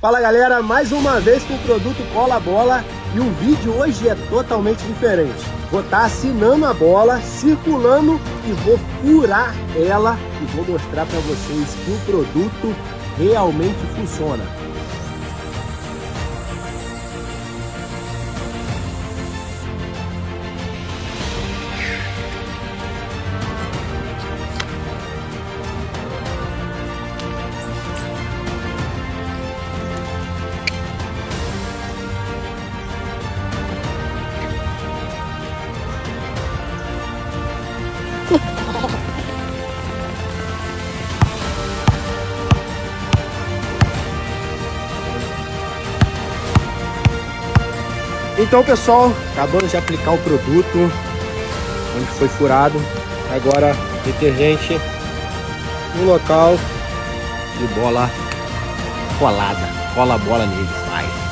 Fala galera, mais uma vez com o produto Cola Bola e o vídeo hoje é totalmente diferente. Vou estar assinando a bola, circulando e vou furar ela e vou mostrar para vocês que o produto realmente funciona. Então pessoal, acabamos de aplicar o produto onde foi furado. Agora detergente no local de bola colada. Cola a bola neles, vai.